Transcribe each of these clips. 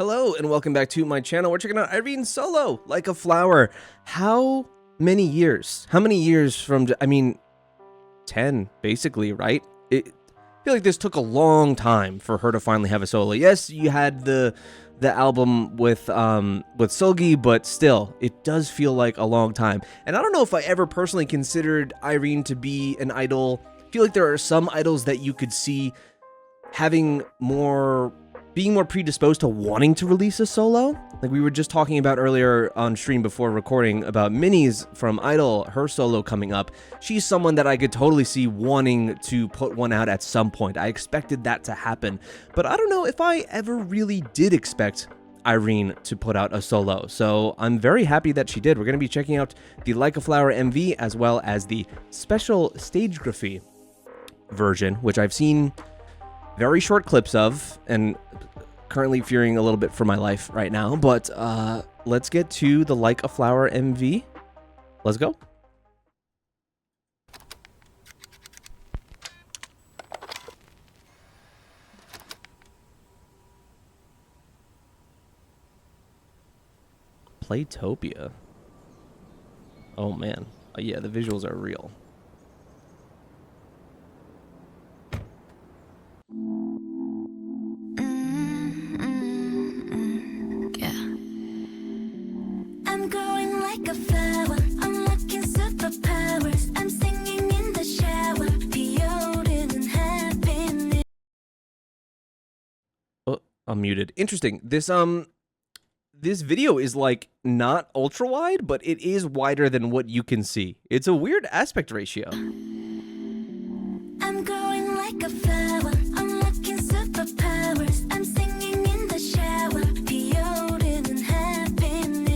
Hello and welcome back to my channel. We're checking out Irene solo, Like a Flower. How many years? How many years from, 10 basically, right? I feel like this took a long time for her to finally have a solo. Yes, you had the album with Solgi, but still, it does feel like a long time. And I don't know if I ever personally considered Irene to be an idol. I feel like there are some idols that you could see having being more predisposed to wanting to release a solo. Like we were just talking about earlier on stream before recording about Minnie's from Idol, her solo coming up. She's someone that I could totally see wanting to put one out at some point. I expected that to happen, but I don't know if I ever really did expect Irene to put out a solo. So I'm very happy that she did. We're going to be checking out the Like a Flower MV as well as the special Stagegraphy version, which I've seen very short clips of and currently fearing a little bit for my life right now, but let's get to the Like a Flower MV. Let's go. Playtopia. Oh man. Yeah, the visuals are real. I'm muted. Interesting. This video is like not ultra wide, but it is wider than what you can see. It's a weird aspect ratio. I'm growing like a flower, unlocking superpowers. I'm singing in the shower, in happiness.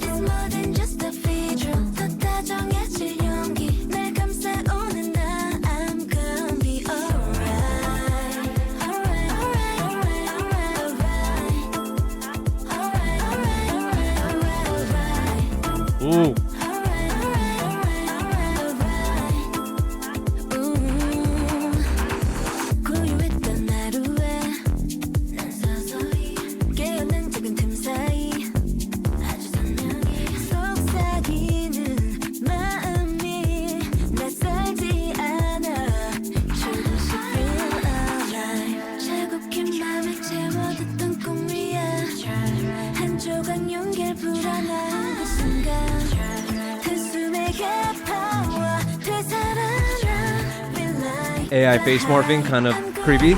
It's more than just a visual. 더 다정해질 용기. 날 감싸오는 나. I'm gonna be alright. Ooh. AI face morphing, kind of creepy.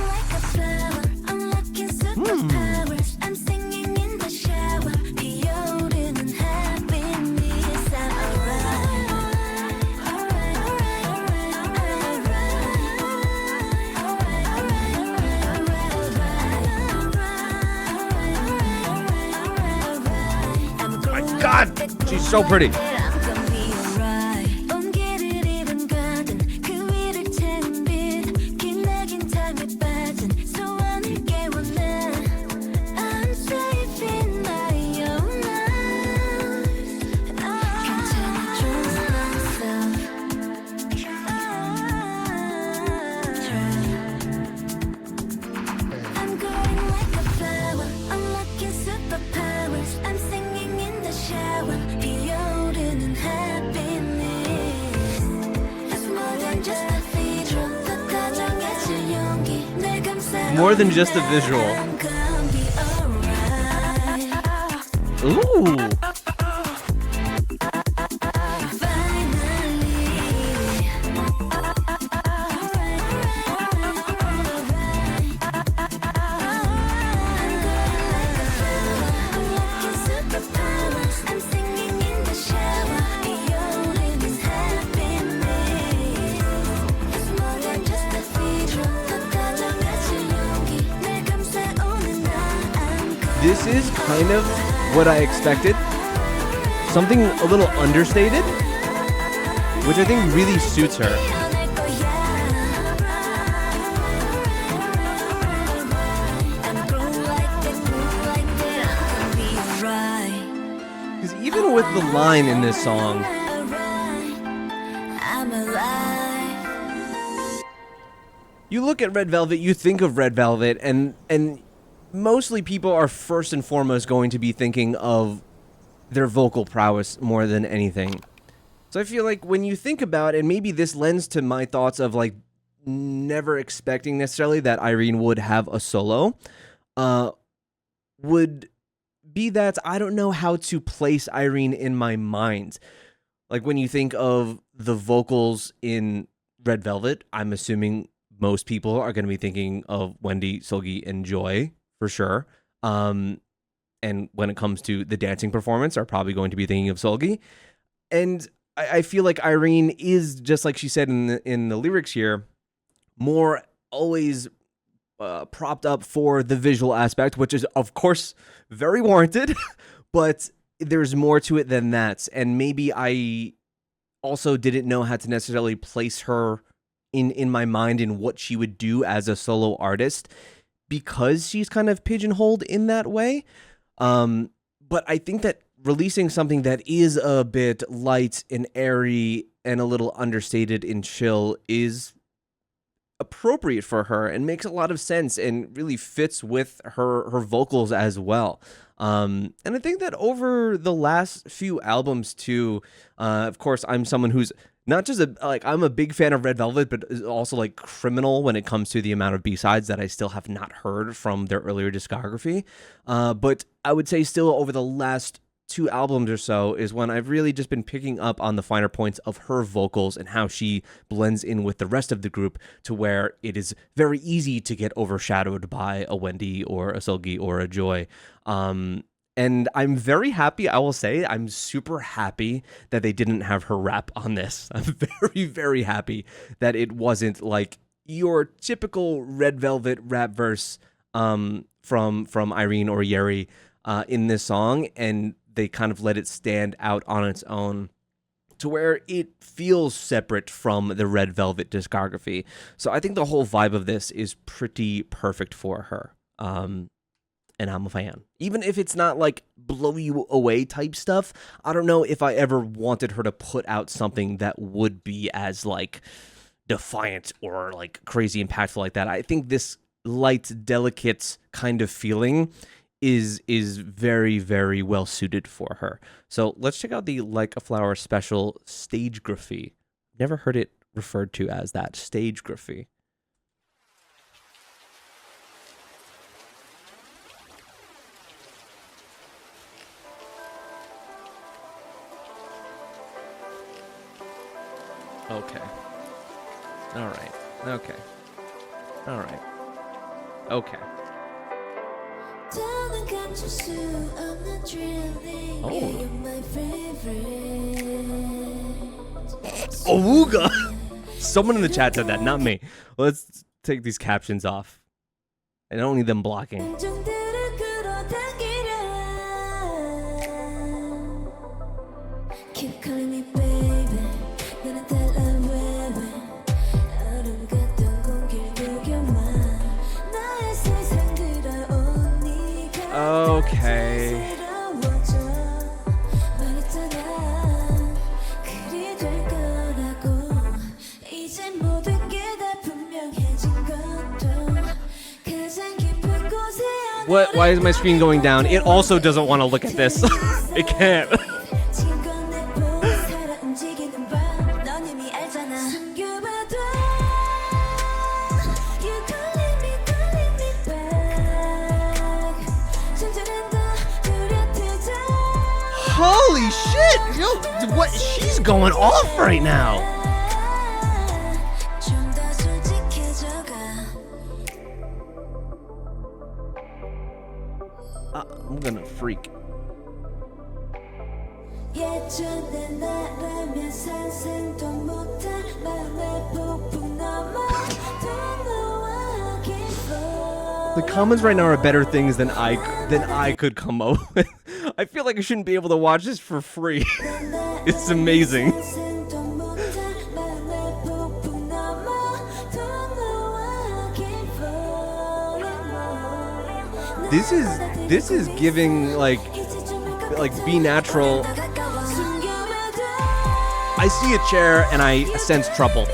My God, she's so pretty. More than just a visual. Ooh. This is kind of what I expected. Something a little understated, which I think really suits her. Because even with the line in this song, you look at Red Velvet, you think of Red Velvet, and mostly people are first and foremost going to be thinking of their vocal prowess more than anything. So I feel like when you think about, and maybe this lends to my thoughts of like never expecting necessarily that Irene would have a solo, would be that I don't know how to place Irene in my mind. Like when you think of the vocals in Red Velvet, I'm assuming most people are going to be thinking of Wendy, Seulgi, and Joy for sure. And when it comes to the dancing performance, are probably going to be thinking of Seulgi. And I feel like Irene is, just like she said in the lyrics here, more always propped up for the visual aspect, which is, of course, very warranted, but there's more to it than that. And maybe I also didn't know how to necessarily place her in my mind in what she would do as a solo artist because she's kind of pigeonholed in that way. But I think that releasing something that is a bit light and airy and a little understated and chill is appropriate for her and makes a lot of sense and really fits with her vocals as well. And I think that over the last few albums too, of course, I'm someone who's not just I'm a big fan of Red Velvet, but is also like criminal when it comes to the amount of B-sides that I still have not heard from their earlier discography. But I would say still over the last 2 albums or so is when I've really just been picking up on the finer points of her vocals and how she blends in with the rest of the group to where it is very easy to get overshadowed by a Wendy or a Seulgi or a Joy. And I'm very happy, I will say, I'm super happy that they didn't have her rap on this. I'm very, very happy that it wasn't like your typical Red Velvet rap verse from Irene or Yeri in this song, and they kind of let it stand out on its own to where it feels separate from the Red Velvet discography. So I think the whole vibe of this is pretty perfect for her. And I'm a fan. Even if it's not like blow you away type stuff, I don't know if I ever wanted her to put out something that would be as like defiant or like crazy impactful like that. I think this light, delicate kind of feeling is very, very well suited for her. So let's check out the Like a Flower special Stagegraphy. Never heard it referred to as that, Stagegraphy. Okay. All right. Okay. All right. Okay. Oh. Awooga! Someone in the chat said that, not me. Let's take these captions off. I don't need them blocking. Keep calling me baby. Okay. What? Why is my screen going down? It also doesn't want to look at this. It can't. Holy shit! Yo, what? She's going off right now. I'm gonna freak. The comments right now are better things than I could come up with. I feel like I shouldn't be able to watch this for free. It's amazing. This is giving like Be Natural. I see a chair and I sense trouble.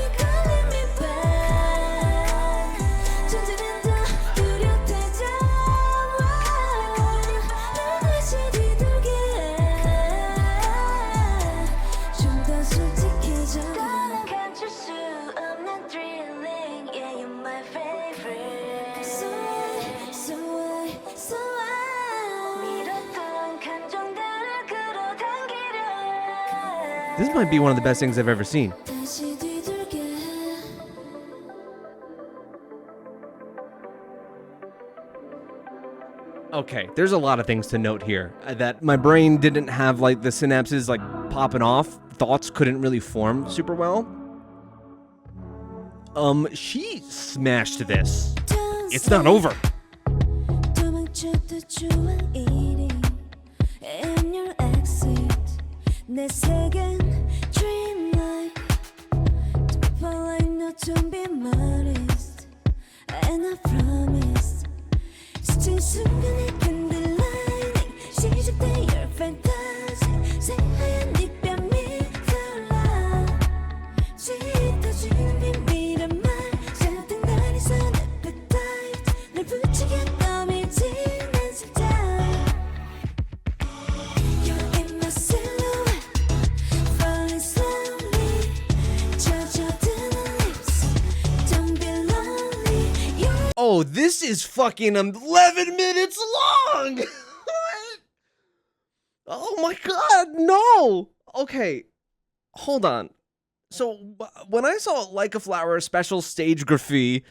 This might be one of the best things I've ever seen. Okay, there's a lot of things to note here. That my brain didn't have like the synapses like popping off. Thoughts couldn't really form super well. She smashed this. It's not over. Oh, this is fucking 11 minutes long! What? Oh my god, no! Okay, hold on. So, when I saw Like a Flower special Stagegraphy,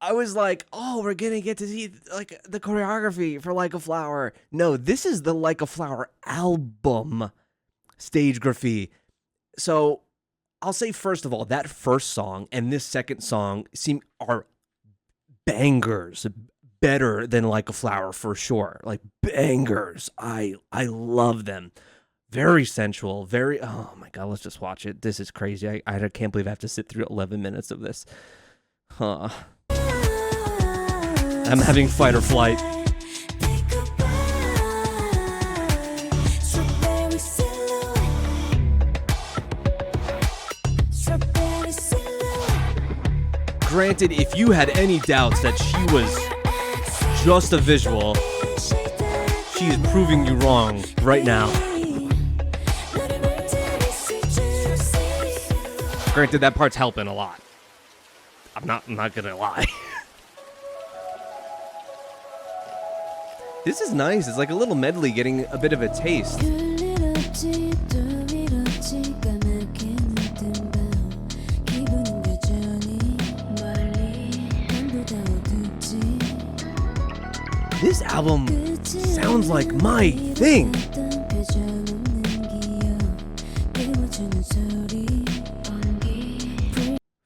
I was like, oh, we're gonna get to see, like, the choreography for Like a Flower. No, this is the Like a Flower album Stagegraphy. So, I'll say, first of all, that first song and this second song are bangers, better than Like a Flower for sure. Like bangers. I love them. Very sensual. Very. Oh my god. Let's just watch it. This is crazy. I can't believe I have to sit through 11 minutes of this. Huh. I'm having fight or flight. Granted, if you had any doubts that she was just a visual, she is proving you wrong right now. Granted, that part's helping a lot. I'm not gonna lie. This is nice. It's like a little medley getting a bit of a taste. This album sounds like my thing.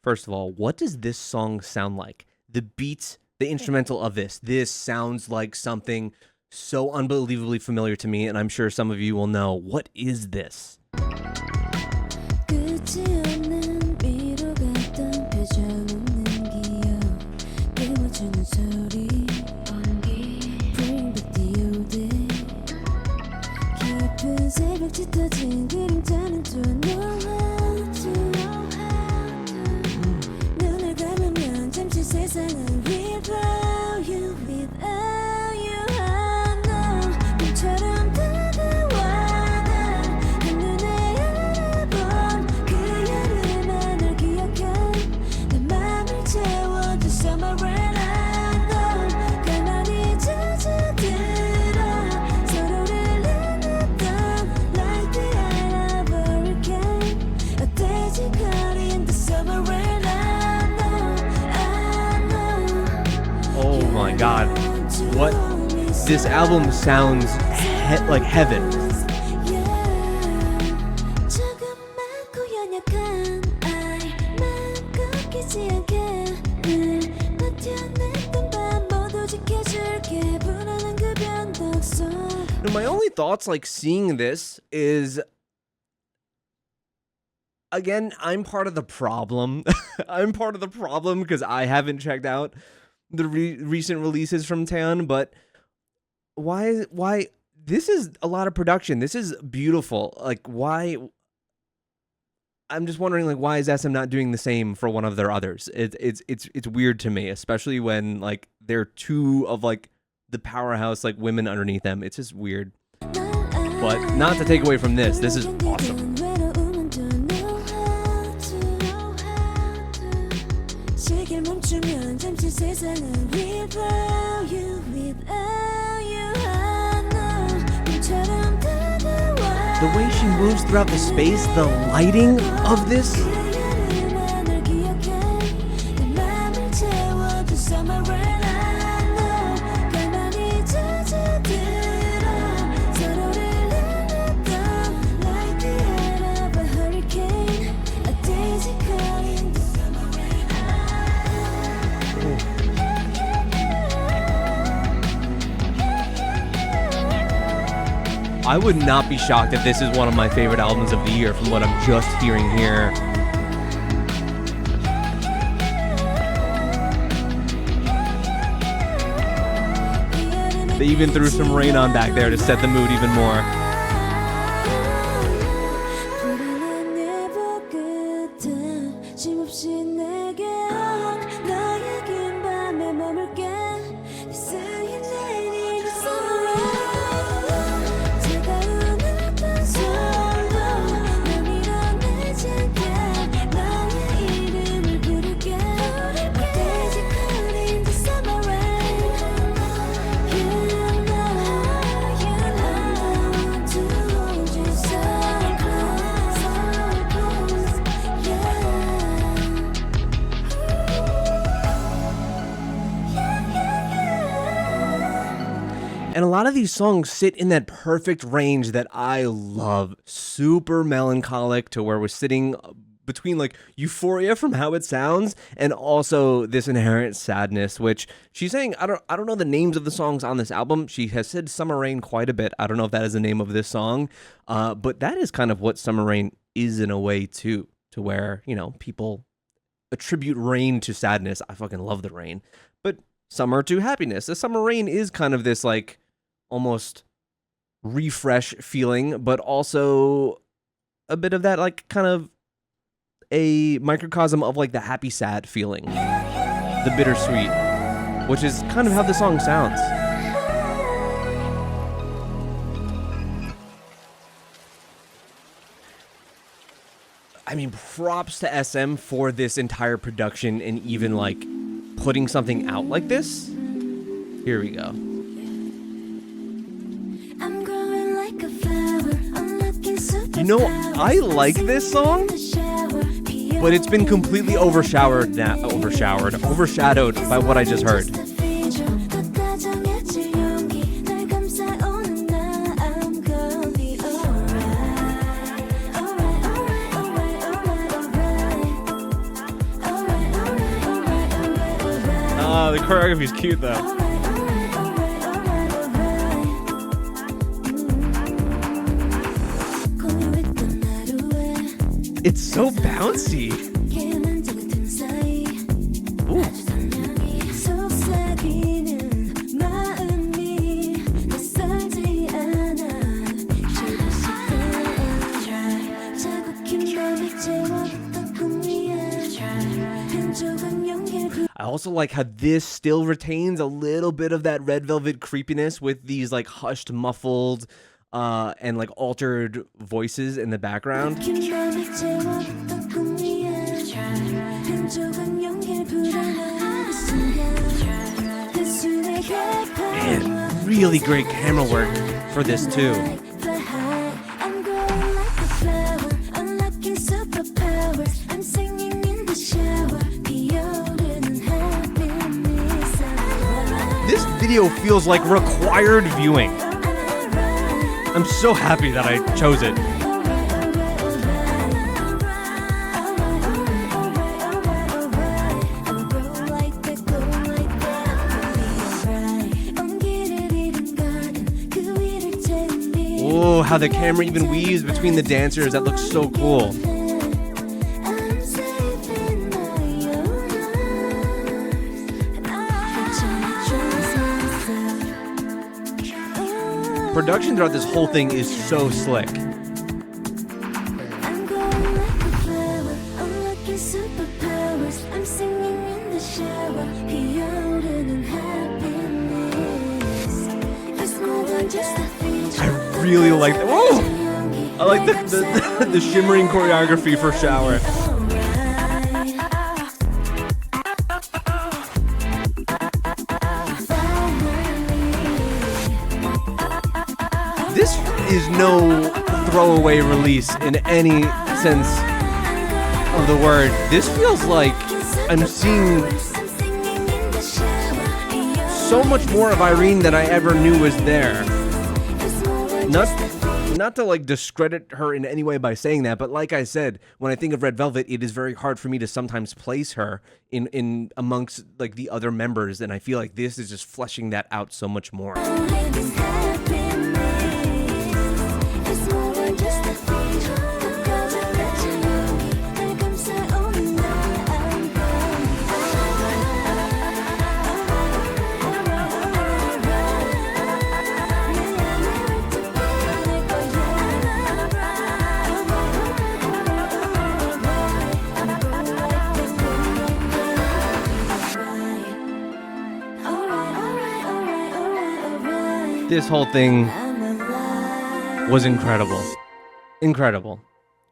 First of all, what does this song sound like? The beats, the instrumental of this sounds like something so unbelievably familiar to me, and I'm sure some of you will know. What is this? God, what this album sounds like heaven. Now, my only thoughts like seeing this is, again, I'm part of the problem. I'm part of the problem because I haven't checked out the recent releases from Taeyeon, but why this is a lot of production. This is beautiful. Like, why? I'm just wondering, like, why is SM not doing the same for one of their others? It's weird to me, especially when like they're two of like the powerhouse like women underneath them. It's just weird. But not to take away from this. This is awesome. The way she moves throughout the space, the lighting of this. I would not be shocked if this is one of my favorite albums of the year from what I'm just hearing here. They even threw some rain on back there to set the mood even more. And a lot of these songs sit in that perfect range that I love. Super melancholic to where we're sitting between like euphoria from how it sounds and also this inherent sadness, which she's saying, I don't know the names of the songs on this album. She has said Summer Rain quite a bit. I don't know if that is the name of this song, but that is kind of what Summer Rain is in a way too, to where, you know, people attribute rain to sadness. I fucking love the rain, but summer to happiness. The Summer Rain is kind of this like almost refresh feeling, but also a bit of that like kind of a microcosm of like the happy sad feeling, the bittersweet, which is kind of how the song sounds. I mean, props to SM for this entire production and even like putting something out like this. Here we go. You know, I like this song, but it's been completely overshadowed by what I just heard. Oh, the choreography's cute though. It's so bouncy. Ooh. I also like how this still retains a little bit of that Red Velvet creepiness with these like hushed, muffled, and like altered voices in the background. And really great camera work for this too. This video feels like required viewing. I'm so happy that I chose it. Oh, how the camera even weaves between the dancers. That looks so cool. Production throughout this whole thing is so slick. I really like that. Whoa! I like the shimmering choreography for Shower. This is no throwaway release in any sense of the word. This feels like I'm seeing so much more of Irene than I ever knew was there. Not to like discredit her in any way by saying that, but like I said, when I think of Red Velvet, it is very hard for me to sometimes place her in amongst like the other members, and I feel like this is just fleshing that out so much more. This whole thing was incredible,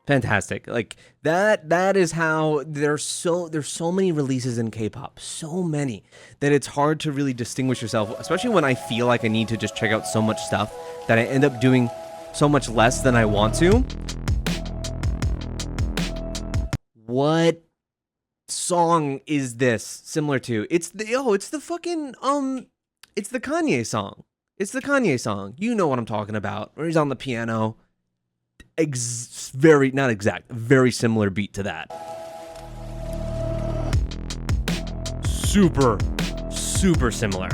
fantastic. Like that is how there's so many releases in K-pop, so many, that it's hard to really distinguish yourself, especially when I feel like I need to just check out so much stuff that I end up doing so much less than I want to. What song is this similar to? It's the Kanye song. It's the Kanye song. You know what I'm talking about. Where he's on the piano. Very similar beat to that. Super similar.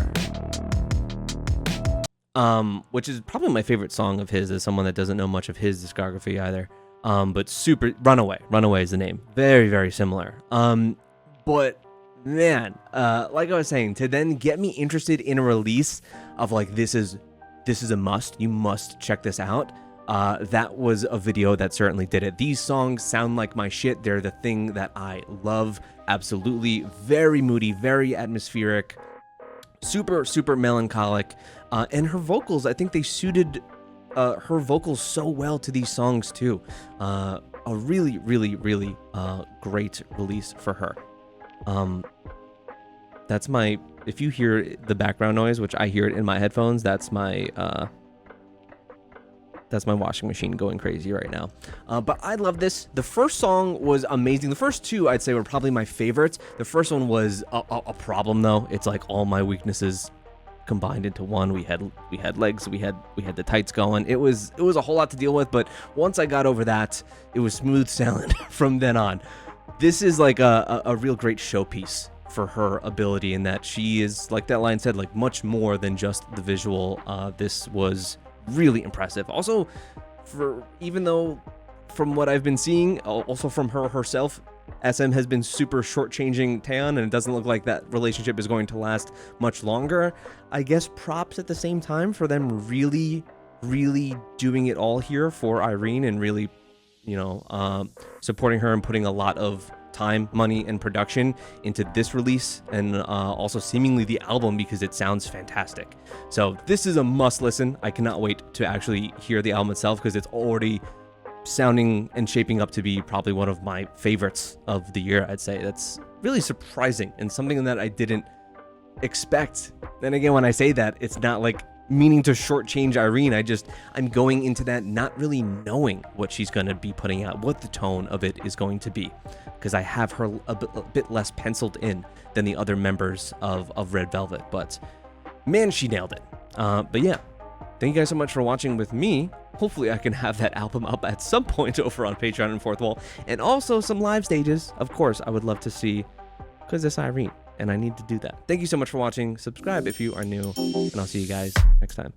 Which is probably my favorite song of his, as someone that doesn't know much of his discography either. But super Runaway is the name. Very similar. But man, like I was saying, to then get me interested in a release of like, this is a must, you must check this out. That was a video that certainly did it. These songs sound like my shit. They're the thing that I love. Absolutely. Very moody, very atmospheric, super melancholic. And her vocals, I think they suited her vocals so well to these songs too. A really great release for her. That's my, if you hear the background noise, which I hear it in my headphones, that's my washing machine going crazy right now. But I love this. The first song was amazing. The first two, I'd say, were probably my favorites. The first one was a problem though. It's like all my weaknesses combined into one. We had legs, we had the tights going. It was a whole lot to deal with, but once I got over that, it was smooth sailing from then on. This is like a real great showpiece for her ability, in that she is, like that line said, like much more than just the visual. This was really impressive. Also, even though from what I've been seeing, also from her herself, SM has been super shortchanging Taeyeon, and it doesn't look like that relationship is going to last much longer. I guess props at the same time for them really doing it all here for Irene, and really, supporting her and putting a lot of time, money, and production into this release, and also seemingly the album, because it sounds fantastic. So this is a must listen. I cannot wait to actually hear the album itself, because it's already sounding and shaping up to be probably one of my favorites of the year, I'd say. That's really surprising and something that I didn't expect. Then again, when I say that, it's not like meaning to shortchange Irene. I'm going into that not really knowing what she's going to be putting out, what the tone of it is going to be, because I have her a bit less penciled in than the other members of Red Velvet. But man, she nailed it. But yeah, thank you guys so much for watching with me. Hopefully I can have that album up at some point over on Patreon and Fourthwall, and also some live stages. Of course, I would love to see, because it's Irene, and I need to do that. Thank you so much for watching. Subscribe if you are new, and I'll see you guys next time.